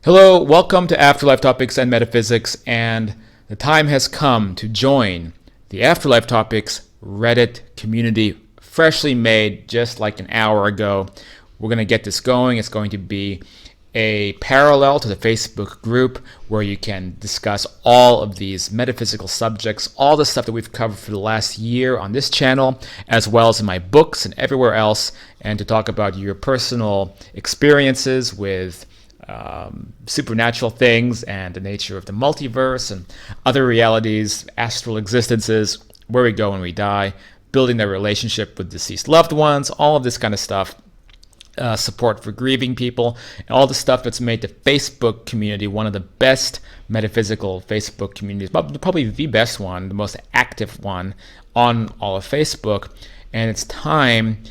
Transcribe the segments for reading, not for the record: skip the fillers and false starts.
Hello, welcome to Afterlife Topics and Metaphysics, and the time has come to join the Afterlife Topics Reddit community, freshly made just like an hour ago. We're going to get this going. It's going to be a parallel to the Facebook group where you can discuss all of these metaphysical subjects, all the stuff that we've covered for the last year on this channel, as well as in my books and everywhere else, and to talk about your personal experiences with supernatural things and the nature of the multiverse and other realities, astral existences, where we go when we die, building that relationship with deceased loved ones, all of this kind of stuff, support for grieving people, and all the stuff that's made the Facebook community one of the best metaphysical Facebook communities, probably the best one, the most active one on all of Facebook. And it's time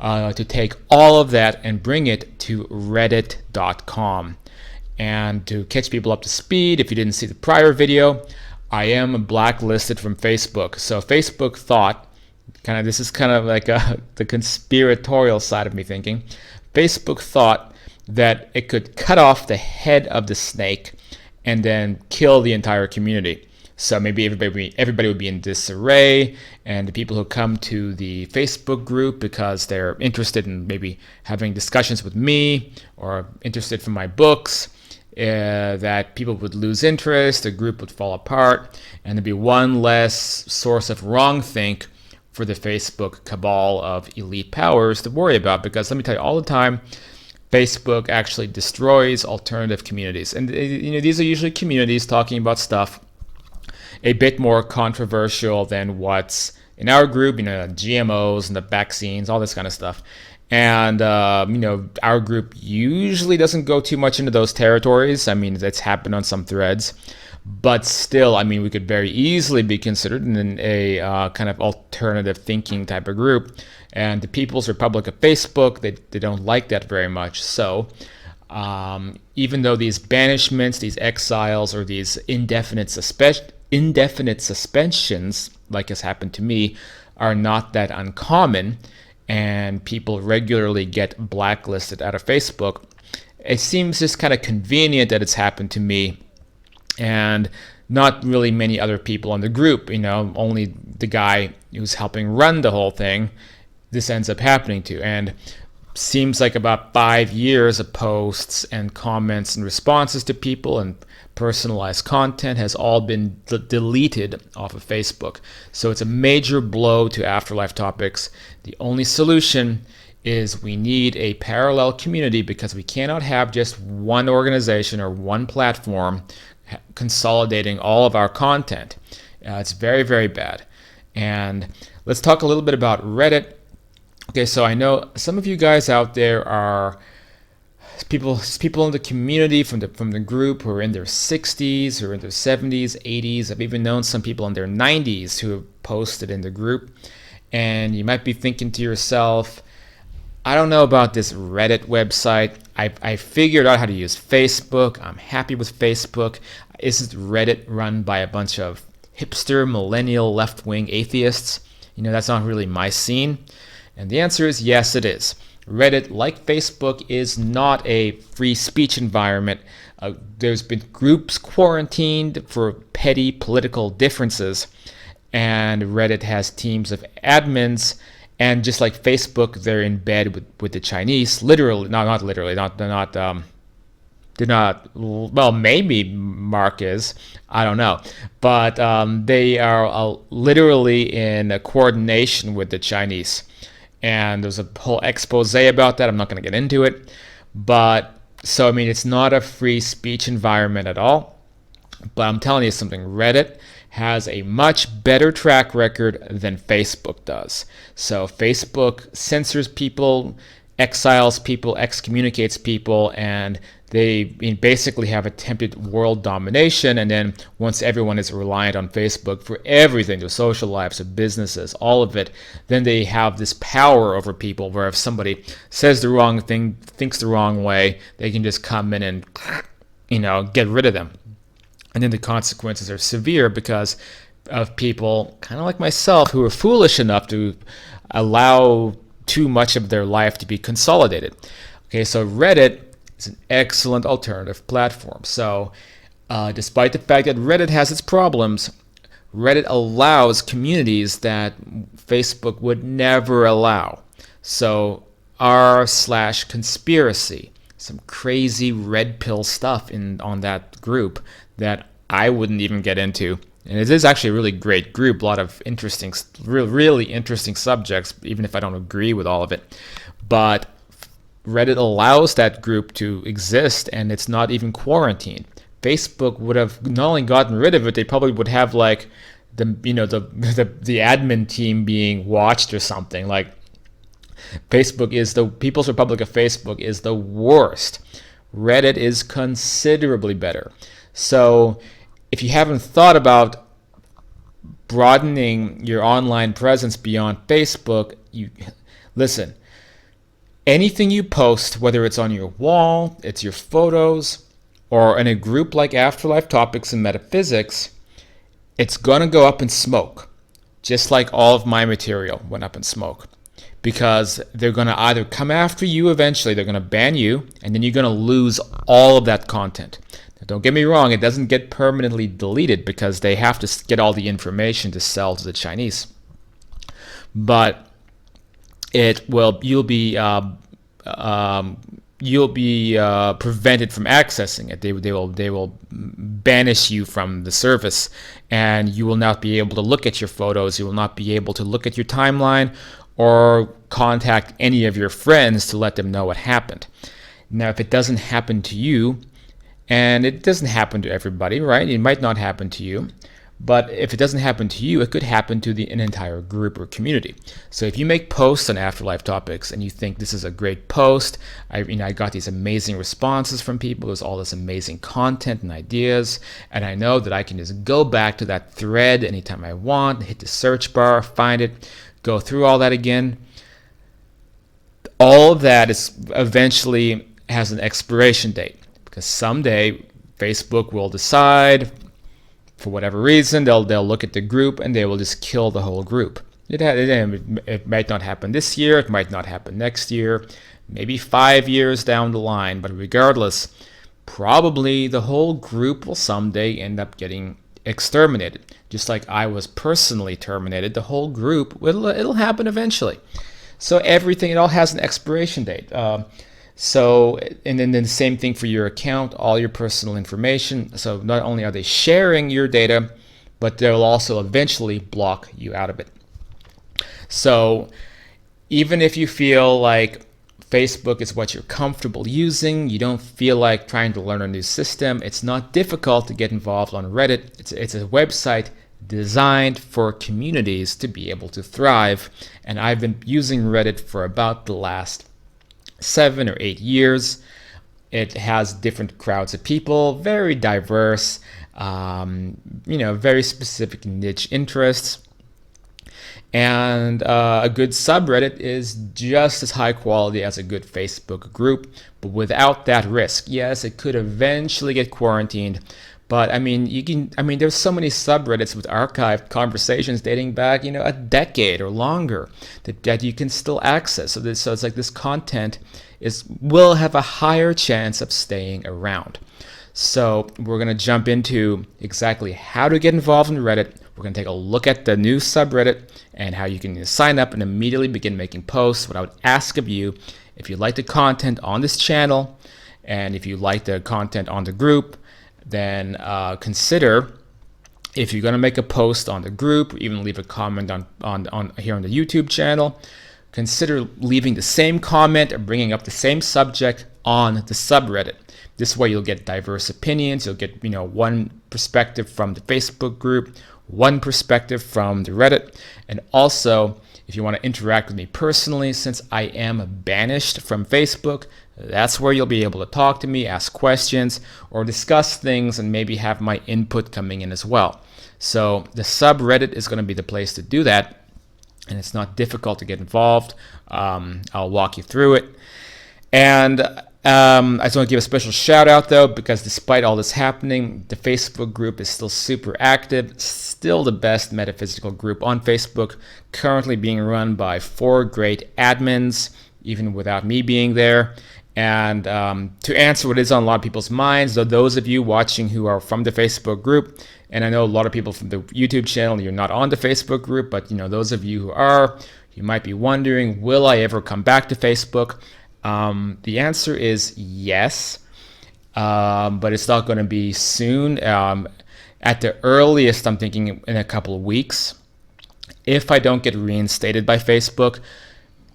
to take all of that and bring it to reddit.com. And to catch people up to speed, if you didn't see the prior video, I am blacklisted from Facebook. So Facebook thought, this is kind of like the conspiratorial side of me thinking, Facebook thought that it could cut off the head of the snake and then kill the entire community. So maybe everybody would be in disarray, and the people who come to the Facebook group because they're interested in maybe having discussions with me or interested from my books, that people would lose interest, the group would fall apart, and there'd be one less source of wrongthink for the Facebook cabal of elite powers to worry about. Because let me tell you, all the time, Facebook actually destroys alternative communities. And these are usually communities talking about stuff a bit more controversial than what's in our group, GMOs and the vaccines, all this kind of stuff. And, our group usually doesn't go too much into those territories. I mean, that's happened on some threads. But still, we could very easily be considered in a kind of alternative thinking type of group. And the People's Republic of Facebook, they don't like that very much. So even though these banishments, these exiles, or these indefinite suspensions, like has happened to me, are not that uncommon, and people regularly get blacklisted out of Facebook, it seems just kind of convenient that it's happened to me and not really many other people in the group. Only the guy who's helping run the whole thing this ends up happening to. And seems like about 5 years of posts and comments and responses to people and personalized content has all been deleted off of Facebook. So it's a major blow to Afterlife Topics. The only solution is we need a parallel community, because we cannot have just one organization or one platform consolidating all of our content. It's very, very bad. And let's talk a little bit about Reddit. Okay, so I know some of you guys out there are people in the community from the group who are in their 60s or in their 70s, 80s. I've even known some people in their 90s who have posted in the group. And you might be thinking to yourself, I don't know about this Reddit website. I figured out how to use Facebook. I'm happy with Facebook. Isn't Reddit run by a bunch of hipster, millennial, left-wing atheists? That's not really my scene. And the answer is yes, it is. Reddit, like Facebook, is not a free speech environment. There's been groups quarantined for petty political differences, and Reddit has teams of admins. And just like Facebook, they're in bed with the Chinese. Literally, not literally, they're not. Well, maybe Mark is. I don't know, but they are literally in a coordination with the Chinese. And there's a whole expose about that. I'm not going to get into it. But so, it's not a free speech environment at all. But I'm telling you something, Reddit has a much better track record than Facebook does. So Facebook censors people, exiles people, excommunicates people, and they basically have attempted world domination, and then once everyone is reliant on Facebook for everything, their social lives, their businesses, all of it, then they have this power over people where if somebody says the wrong thing, thinks the wrong way, they can just come in and get rid of them. And then the consequences are severe because of people kind of like myself who are foolish enough to allow too much of their life to be consolidated. Okay, so Reddit is an excellent alternative platform. So despite the fact that Reddit has its problems, Reddit allows communities that Facebook would never allow. So r/conspiracy, some crazy red pill stuff on that group that I wouldn't even get into. And it is actually a really great group, a lot of interesting, really interesting subjects, even if I don't agree with all of it. But Reddit allows that group to exist, and it's not even quarantined. Facebook would have not only gotten rid of it, they probably would have like the admin team being watched or something. Like the People's Republic of Facebook is the worst. Reddit is considerably better. So if you haven't thought about broadening your online presence beyond Facebook, listen. Anything you post, whether it's on your wall, it's your photos, or in a group like Afterlife Topics and Metaphysics, it's going to go up in smoke, just like all of my material went up in smoke. Because they're going to either come after you eventually, they're going to ban you, and then you're going to lose all of that content. Now, don't get me wrong, it doesn't get permanently deleted because they have to get all the information to sell to the Chinese. But you'll be prevented from accessing it. They will banish you from the service, and you will not be able to look at your photos. You will not be able to look at your timeline or contact any of your friends to let them know what happened. Now, if it doesn't happen to you, and it doesn't happen to everybody, right? It might not happen to you. But if it doesn't happen to you, it could happen to an entire group or community. So if you make posts on Afterlife Topics and you think this is a great post, I got these amazing responses from people, there's all this amazing content and ideas, and I know that I can just go back to that thread anytime I want, hit the search bar, find it, go through all that again. All of that is eventually has an expiration date because someday Facebook will decide, for whatever reason, they'll look at the group and they will just kill the whole group. It might not happen this year, it might not happen next year, maybe 5 years down the line, but regardless, probably the whole group will someday end up getting exterminated. Just like I was personally terminated, the whole group, it'll happen eventually. So everything, it all has an expiration date. And then the same thing for your account, all your personal information. So not only are they sharing your data, but they'll also eventually block you out of it. So even if you feel like Facebook is what you're comfortable using, you don't feel like trying to learn a new system, it's not difficult to get involved on Reddit. It's a website designed for communities to be able to thrive. And I've been using Reddit for about the last 7 or 8 years. It has different crowds of people, very diverse, very specific niche interests. And a good subreddit is just as high quality as a good Facebook group, but without that risk. Yes, it could eventually get quarantined, but there's so many subreddits with archived conversations dating back, a decade or longer that you can still access. So it's like this content will have a higher chance of staying around. So we're going to jump into exactly how to get involved in Reddit. We're going to take a look at the new subreddit and how you can sign up and immediately begin making posts. What I would ask of you, if you like the content on this channel and if you like the content on the group, then consider, if you're going to make a post on the group or even leave a comment on here on the YouTube channel, consider leaving the same comment or bringing up the same subject on the subreddit. This way you'll get diverse opinions. You'll get one perspective from the Facebook group, one perspective from the Reddit, and also if you want to interact with me personally, since I am banished from Facebook, That's where you'll be able to talk to me, ask questions, or discuss things, and maybe have my input coming in as well. So the subreddit is going to be the place to do that, and it's not difficult to get involved. I'll walk you through it. And I just want to give a special shout out though, because despite all this happening, the Facebook group is still super active, still the best metaphysical group on Facebook, currently being run by 4 great admins, even without me being there. And to answer what is on a lot of people's minds, though, those of you watching who are from the Facebook group, and I know a lot of people from the YouTube channel, you're not on the Facebook group, but those of you who are, you might be wondering, will I ever come back to Facebook? The answer is yes, but it's not going to be soon. At the earliest, I'm thinking in a couple of weeks. If I don't get reinstated by Facebook,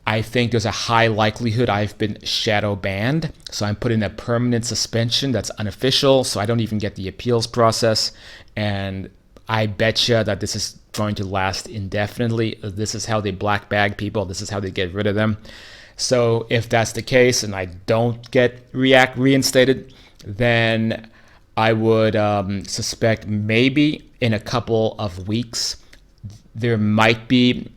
I think there's a high likelihood I've been shadow banned. So I'm put in a permanent suspension that's unofficial, so I don't even get the appeals process. And I betcha that this is going to last indefinitely. This is how they black bag people. This is how they get rid of them. So if that's the case and I don't get reinstated, then I would suspect maybe in a couple of weeks there might be,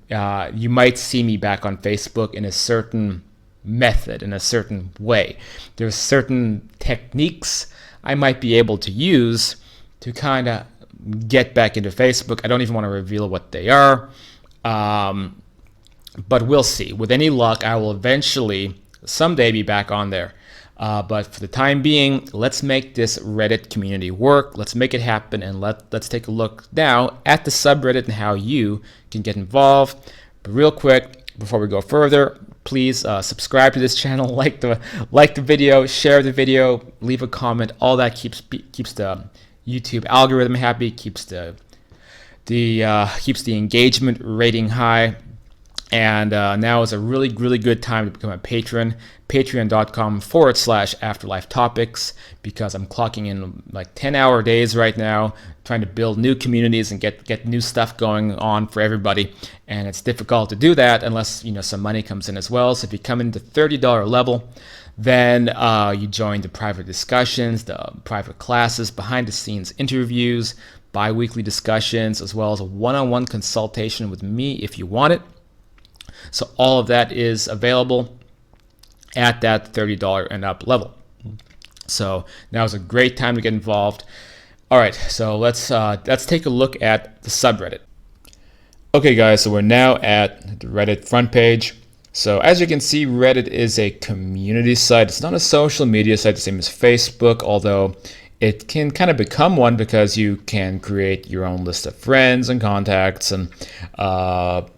you might see me back on Facebook in a certain method, in a certain way. There's certain techniques I might be able to use to kind of get back into Facebook. I don't even want to reveal what they are. But we'll see. With any luck, I will eventually someday be back on there. But for the time being, let's make this Reddit community work. Let's make it happen, and let's take a look now at the subreddit and how you can get involved. But real quick, before we go further, please subscribe to this channel, like the video, share the video, leave a comment. All that keeps the YouTube algorithm happy, keeps the engagement rating high. And now is a really good time to become a patron. Patreon.com/Afterlife Topics, because I'm clocking in like 10-hour days right now, trying to build new communities and get new stuff going on for everybody. And it's difficult to do that unless some money comes in as well. So if you come into the $30 level, then you join the private discussions, the private classes, behind the scenes interviews, bi-weekly discussions, as well as a one-on-one consultation with me if you want it. So all of that is available at that $30 and up level. So now is a great time to get involved. All right, so let's take a look at the subreddit. Okay, guys, so we're now at the Reddit front page. So as you can see, Reddit is a community site. It's not a social media site the same as Facebook, although it can kind of become one because you can create your own list of friends and contacts and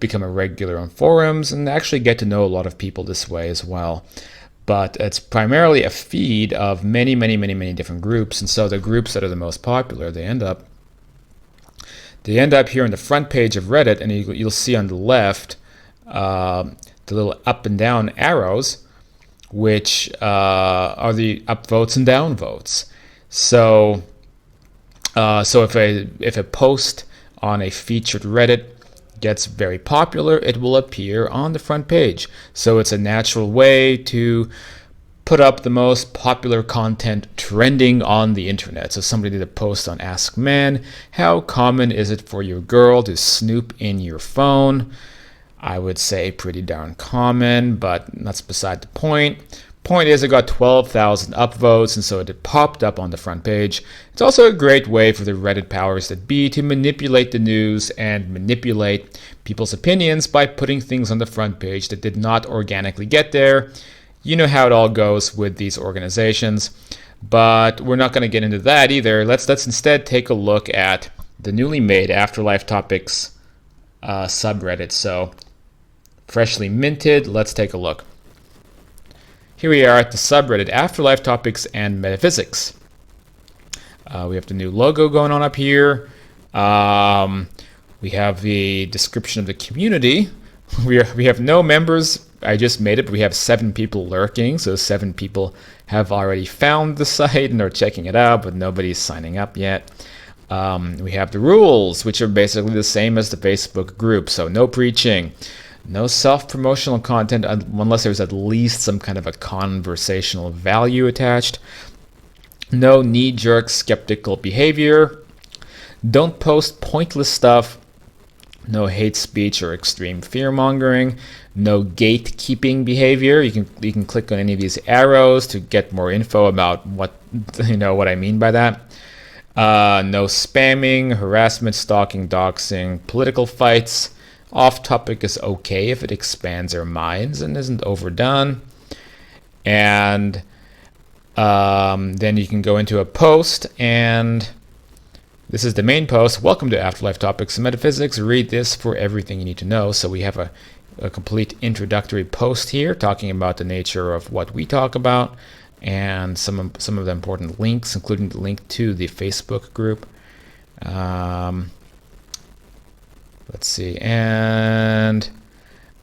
become a regular on forums and actually get to know a lot of people this way as well. But it's primarily a feed of many different groups. And so the groups that are the most popular, they end up here on the front page of Reddit, and you'll see on the left the little up and down arrows, which are the upvotes and downvotes. So if a post on a featured Reddit gets very popular, it will appear on the front page. So it's a natural way to put up the most popular content trending on the internet. So somebody did a post on Ask Men, how common is it for your girl to snoop in your phone? I would say pretty darn common, but that's beside the point. Point is, it got 12,000 upvotes, and so it popped up on the front page. It's also a great way for the Reddit powers that be to manipulate the news and manipulate people's opinions by putting things on the front page that did not organically get there. You know how it all goes with these organizations, but we're not going to get into that either. Let's instead take a look at the newly made Afterlife Topics subreddit. So, freshly minted, let's take a look. Here we are at the subreddit Afterlife Topics and Metaphysics. We have the new logo going on up here. We have the description of the community. We have no members. I just made it, but we have 7 people lurking. So 7 people have already found the site and are checking it out, but nobody's signing up yet. We have the rules, which are basically the same as the Facebook group. So no preaching. No self-promotional content unless there's at least some kind of a conversational value attached. No knee-jerk skeptical behavior. Don't post pointless stuff. No hate speech or extreme fear-mongering. No gatekeeping behavior. You can click on any of these arrows to get more info about what I mean by that. No spamming, harassment, stalking, doxing, political fights. Off topic is okay if it expands our minds and isn't overdone. And then you can go into a post, and this is the main post. Welcome to Afterlife Topics and Metaphysics. Read this for everything you need to know. So we have a complete introductory post here talking about the nature of what we talk about and some of the important links, including the link to the Facebook group. Let's see. And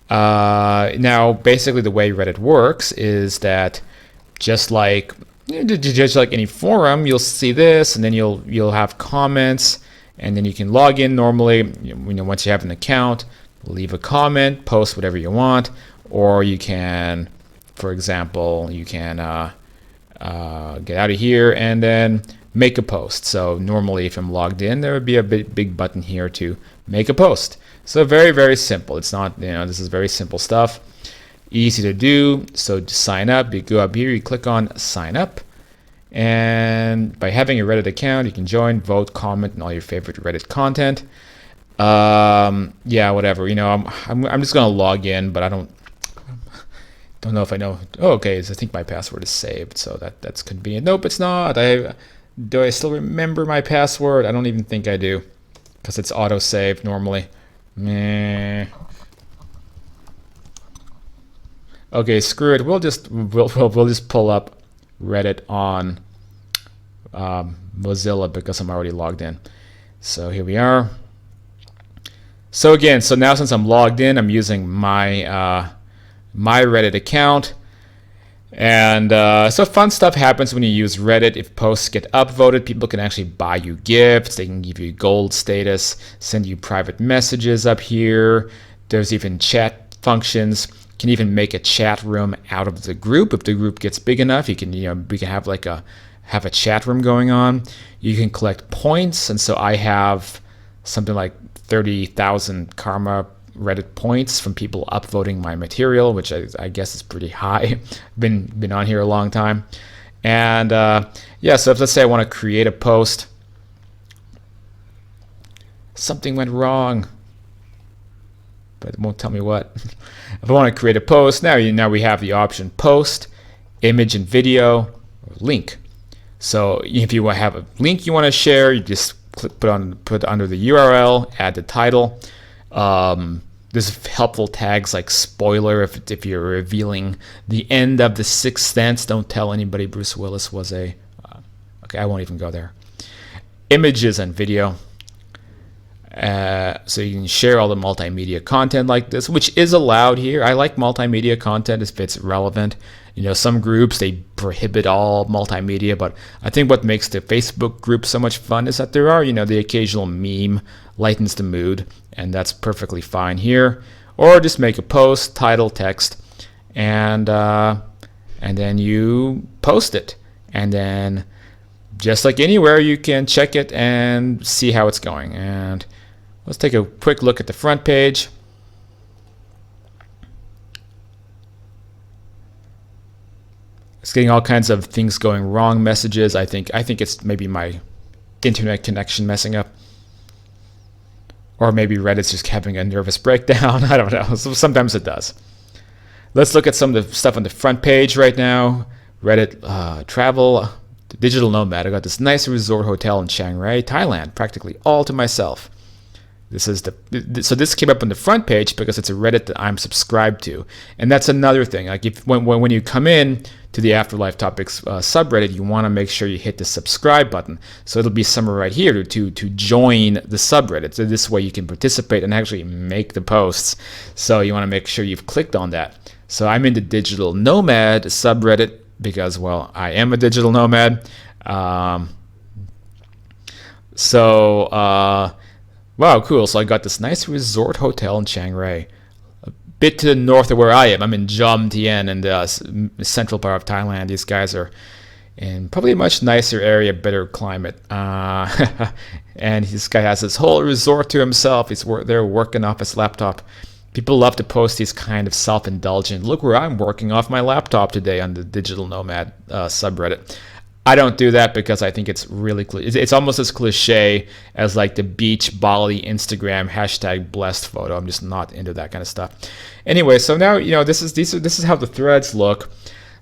now basically the way Reddit works is that just like any forum, you'll see this, and then you'll have comments, and then you can log in normally. Once you have an account, leave a comment, post whatever you want, or you can, for example, get out of here and then make a post. So normally if I'm logged in, there would be a big button here to make a post. So very, very simple. It's not, this is very simple stuff. Easy to do. So to sign up, you go up here, you click on sign up. And by having a Reddit account, you can join, vote, comment on all your favorite Reddit content. Yeah, whatever. I'm just gonna log in, but I don't know if I know. Oh, okay. So I think my password is saved, so that's convenient. Nope, it's not. Do I still remember my password? I don't even think I do, because it's auto-saved normally. Meh. Okay, screw it. We'll just pull up Reddit on Mozilla because I'm already logged in. So here we are. So again, now since I'm logged in, I'm using my my Reddit account. And so fun stuff happens when you use Reddit. If posts get upvoted, people can actually buy you gifts. They can give you gold status, send you private messages up here. There's even chat functions. You can even make a chat room out of the group. If the group gets big enough, we can have have a chat room going on. You can collect points, and so I have something like 30,000 karma Reddit points from people upvoting my material, which I guess is pretty high. Been on here a long time. And yeah, so let's say I want to create a post. Something went wrong, but it won't tell me what. If I want to create a post, now we have the option post, image and video, or link. So if you have a link you want to share, you just put under the URL, add the title. There's helpful tags like spoiler if you're revealing the end of The Sixth Sense. Don't tell anybody Bruce Willis was a... okay, I won't even go there. Images and video. So you can share all the multimedia content like this, which is allowed here. I like multimedia content if it's relevant. Some groups, they prohibit all multimedia, but I think what makes the Facebook group so much fun is that there are, the occasional meme lightens the mood, and that's perfectly fine here. Or just make a post, title, text, and then you post it. And then just like anywhere, you can check it and see how it's going. And let's take a quick look at the front page. It's getting all kinds of things going wrong, messages. I think it's maybe my internet connection messing up. Or maybe Reddit's just having a nervous breakdown. I don't know. Sometimes it does. Let's look at some of the stuff on the front page right now. Reddit travel, digital nomad. I got this nice resort hotel in Chiang Rai, Thailand, practically all to myself. So this came up on the front page because it's a Reddit that I'm subscribed to, and that's another thing. Like when you come in to the Afterlife Topics subreddit, you want to make sure you hit the subscribe button. So it'll be somewhere right here to join the subreddit. So this way you can participate and actually make the posts. So you want to make sure you've clicked on that. So I'm in the digital nomad subreddit because, well, I am a digital nomad. Wow, cool. So I got this nice resort hotel in Chiang Rai. bit to the north of where I am. I'm in Jom Tien in the central part of Thailand. These guys are in probably a much nicer area, better climate. And this guy has this whole resort to himself. He's there working off his laptop. People love to post these kind of self-indulgent, look where I'm working off my laptop today on the Digital Nomad subreddit. I don't do that because I think it's really, it's almost as cliche as like the beach Bali Instagram hashtag blessed photo. I'm just not into that kind of stuff. Anyway, so now, this is how the threads look.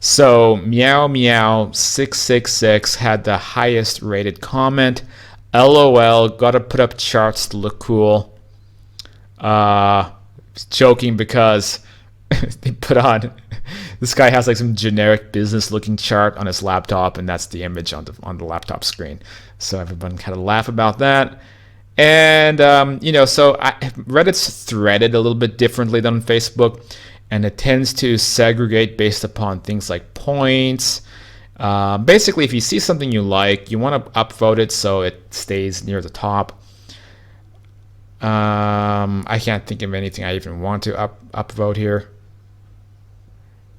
So Meow Meow 666 had the highest rated comment. LOL, gotta put up charts to look cool. Joking because they put on, this guy has like some generic business looking chart on his laptop, and that's the image on the laptop screen. So everyone kind of laugh about that. And so Reddit's threaded a little bit differently than on Facebook, and it tends to segregate based upon things like points. Basically, if you see something you like, you want to upvote it so it stays near the top. I can't think of anything I even want to upvote here.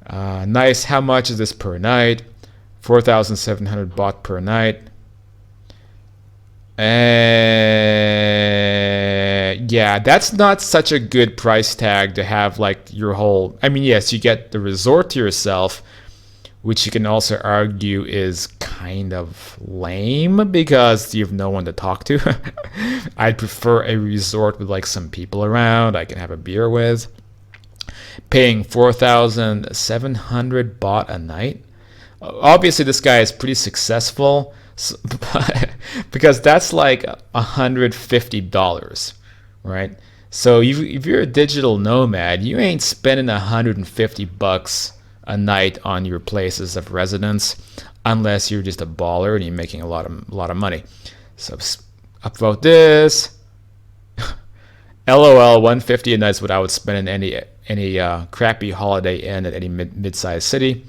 Nice. How much is this per night? 4,700 baht per night. Yeah, that's not such a good price tag to have like your whole. I mean, yes, you get the resort to yourself, which you can also argue is kind of lame because you have no one to talk to. I'd prefer a resort with like some people around I can have a beer with. Paying 4,700 baht a night. Obviously, this guy is pretty successful, because that's like $150, right? So if you're a digital nomad, you ain't spending $150 a night on your places of residence, unless you're just a baller and you're making a lot of money. So upvote this. LOL, 150 a night is what I would spend in any crappy Holiday Inn at any mid-sized city.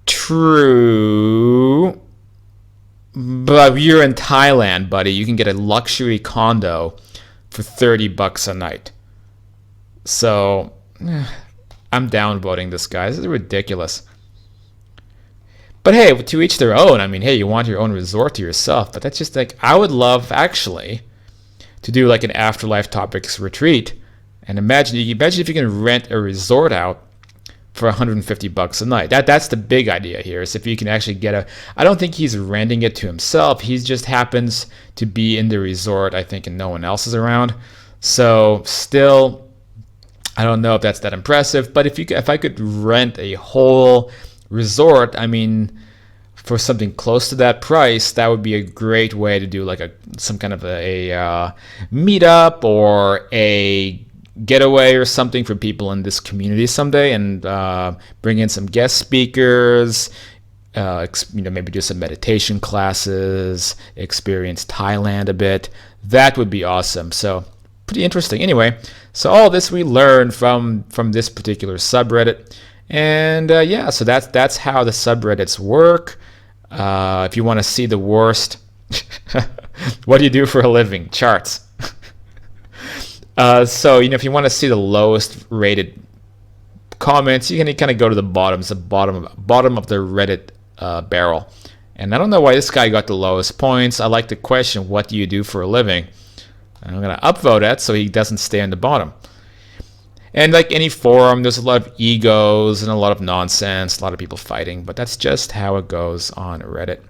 True, but if you're in Thailand, buddy, you can get a luxury condo for $30 a night. So I'm downvoting this guy. This is ridiculous. But hey, to each their own. I mean, hey, you want your own resort to yourself, but that's just like, I would love actually to do like an Afterlife Topics retreat, and imagine if you can rent a resort out for $150 a night. That's the big idea here, is if you can actually get I don't think he's renting it to himself. He just happens to be in the resort, I think, and no one else is around. So still, I don't know if that's that impressive. But if I could rent a whole resort, I mean, for something close to that price, that would be a great way to do like some kind of a meetup or a getaway or something for people in this community someday, and bring in some guest speakers, maybe do some meditation classes, experience Thailand a bit. That would be awesome. So pretty interesting. Anyway, so all this we learned from this particular subreddit, and so that's how the subreddits work. If you want to see the worst, what do you do for a living? Charts. So if you want to see the lowest rated comments, you can kind of go to the bottom of the Reddit barrel. And I don't know why this guy got the lowest points. I like the question, what do you do for a living? And I'm going to upvote it so he doesn't stay on the bottom. And like any forum, there's a lot of egos and a lot of nonsense, a lot of people fighting, but that's just how it goes on Reddit.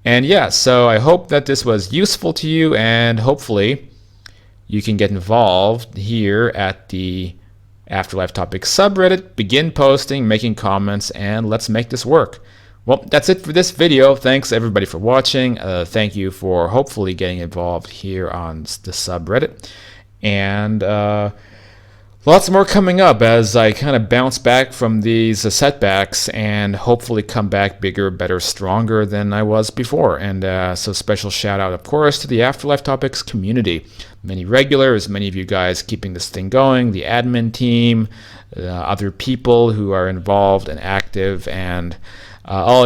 And yeah, so I hope that this was useful to you, and hopefully you can get involved here at the Afterlife Topics subreddit, begin posting, making comments, and let's make this work. Well, that's it for this video. Thanks everybody for watching. Thank you for hopefully getting involved here on the subreddit. And lots more coming up as I kind of bounce back from these setbacks and hopefully come back bigger, better, stronger than I was before. And so special shout out, of course, to the Afterlife Topics community. Many regulars, many of you guys keeping this thing going, the admin team, other people who are involved and active, and all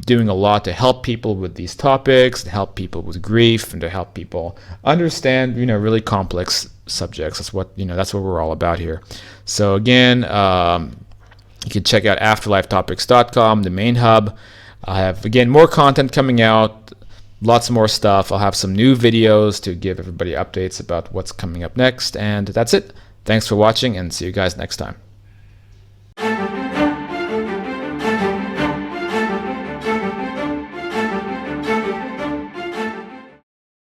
doing a lot to help people with these topics, to help people with grief, and to help people understand really complex subjects. That's what that's what we're all about here. So again, you can check out afterlifetopics.com, the main hub. I have again more content coming out, lots more stuff. I'll have some new videos to give everybody updates about what's coming up next. And that's it. Thanks for watching, and see you guys next time.